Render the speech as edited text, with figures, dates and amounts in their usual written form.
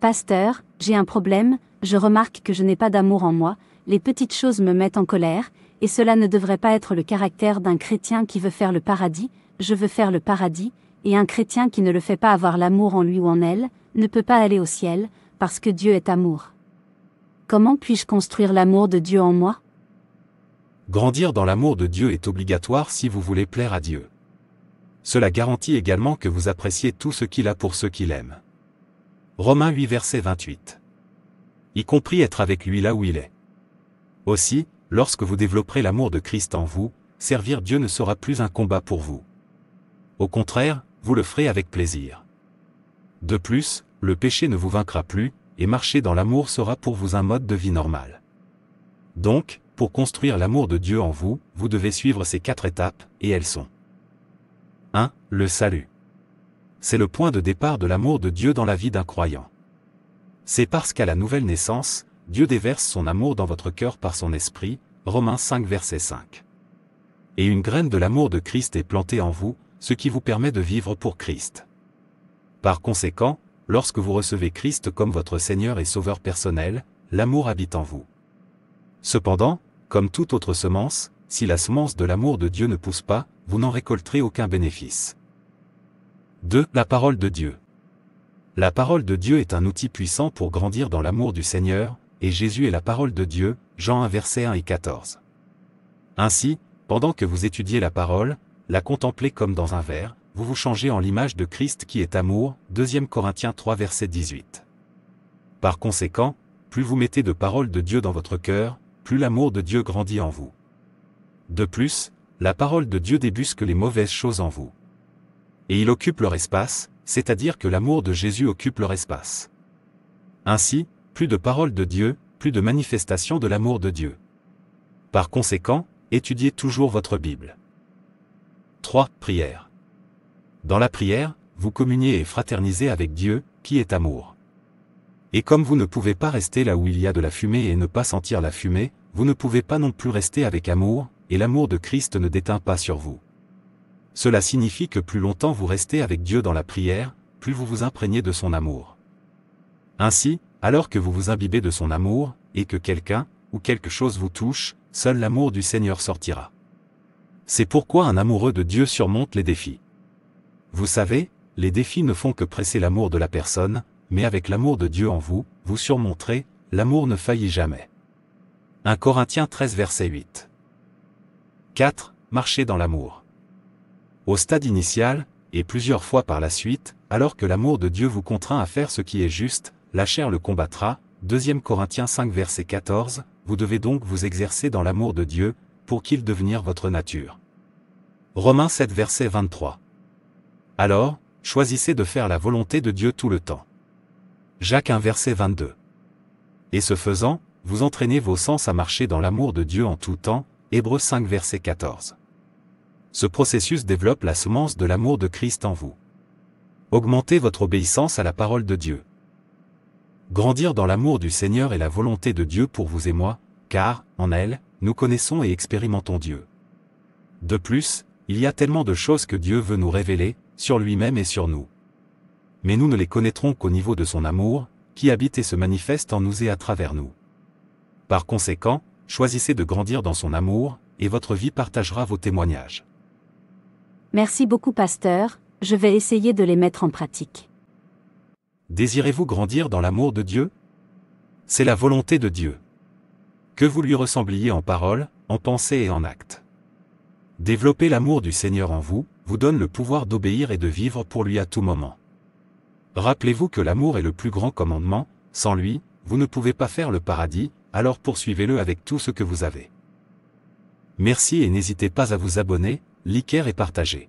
Pasteur, j'ai un problème, je remarque que je n'ai pas d'amour en moi, les petites choses me mettent en colère, et cela ne devrait pas être le caractère d'un chrétien qui veut faire le paradis, je veux faire le paradis, et un chrétien qui ne le fait pas avoir l'amour en lui ou en elle, ne peut pas aller au ciel, parce que Dieu est amour. Comment puis-je construire l'amour de Dieu en moi? Grandir dans l'amour de Dieu est obligatoire si vous voulez plaire à Dieu. Cela garantit également que vous appréciez tout ce qu'il a pour ceux qui l'aiment. Romains 8 verset 28. Y compris être avec lui là où il est. Aussi, lorsque vous développerez l'amour de Christ en vous, servir Dieu ne sera plus un combat pour vous. Au contraire, vous le ferez avec plaisir. De plus, le péché ne vous vaincra plus, et marcher dans l'amour sera pour vous un mode de vie normal. Donc, pour construire l'amour de Dieu en vous, vous devez suivre ces 4 étapes, et elles sont 1. Le salut. C'est le point de départ de l'amour de Dieu dans la vie d'un croyant. C'est parce qu'à la nouvelle naissance, Dieu déverse son amour dans votre cœur par son esprit, Romains 5 verset 5. Et une graine de l'amour de Christ est plantée en vous, ce qui vous permet de vivre pour Christ. Par conséquent, lorsque vous recevez Christ comme votre Seigneur et Sauveur personnel, l'amour habite en vous. Cependant, comme toute autre semence, si la semence de l'amour de Dieu ne pousse pas, vous n'en récolterez aucun bénéfice. 2. La parole de Dieu. La parole de Dieu est un outil puissant pour grandir dans l'amour du Seigneur, et Jésus est la parole de Dieu, Jean 1 versets 1 et 14. Ainsi, pendant que vous étudiez la parole, la contemplez comme dans un verre, vous vous changez en l'image de Christ qui est amour, 2 Corinthiens 3 verset 18. Par conséquent, plus vous mettez de paroles de Dieu dans votre cœur, plus l'amour de Dieu grandit en vous. De plus, la parole de Dieu débusque les mauvaises choses en vous. Et il occupe leur espace, c'est-à-dire que l'amour de Jésus occupe leur espace. Ainsi, plus de paroles de Dieu, plus de manifestations de l'amour de Dieu. Par conséquent, étudiez toujours votre Bible. 3. Prière. Dans la prière, vous communiez et fraternisez avec Dieu, qui est amour. Et comme vous ne pouvez pas rester là où il y a de la fumée et ne pas sentir la fumée, vous ne pouvez pas non plus rester avec amour, et l'amour de Christ ne déteint pas sur vous. Cela signifie que plus longtemps vous restez avec Dieu dans la prière, plus vous vous imprégnez de son amour. Ainsi, alors que vous vous imbibez de son amour, et que quelqu'un, ou quelque chose vous touche, seul l'amour du Seigneur sortira. C'est pourquoi un amoureux de Dieu surmonte les défis. Vous savez, les défis ne font que presser l'amour de la personne, mais avec l'amour de Dieu en vous, vous surmonterez, l'amour ne faillit jamais. 1 Corinthiens 13 verset 8. 4. Marcher dans l'amour. Au stade initial, et plusieurs fois par la suite, alors que l'amour de Dieu vous contraint à faire ce qui est juste, la chair le combattra, 2 Corinthiens 5 verset 14, vous devez donc vous exercer dans l'amour de Dieu, pour qu'il devienne votre nature. Romains 7 verset 23. Alors, choisissez de faire la volonté de Dieu tout le temps. Jacques 1 verset 22. Et ce faisant, vous entraînez vos sens à marcher dans l'amour de Dieu en tout temps, Hébreux 5 verset 14. Ce processus développe la semence de l'amour de Christ en vous. Augmentez votre obéissance à la parole de Dieu. Grandir dans l'amour du Seigneur est la volonté de Dieu pour vous et moi, car, en elle, nous connaissons et expérimentons Dieu. De plus, il y a tellement de choses que Dieu veut nous révéler, sur lui-même et sur nous. Mais nous ne les connaîtrons qu'au niveau de son amour, qui habite et se manifeste en nous et à travers nous. Par conséquent, choisissez de grandir dans son amour, et votre vie partagera vos témoignages. Merci beaucoup pasteur, je vais essayer de les mettre en pratique. Désirez-vous grandir dans l'amour de Dieu? C'est la volonté de Dieu. Que vous lui ressembliez en parole, en pensée et en acte. Développer l'amour du Seigneur en vous, vous donne le pouvoir d'obéir et de vivre pour lui à tout moment. Rappelez-vous que l'amour est le plus grand commandement, sans lui, vous ne pouvez pas faire le paradis, alors poursuivez-le avec tout ce que vous avez. Merci et n'hésitez pas à vous abonner, liker et partager.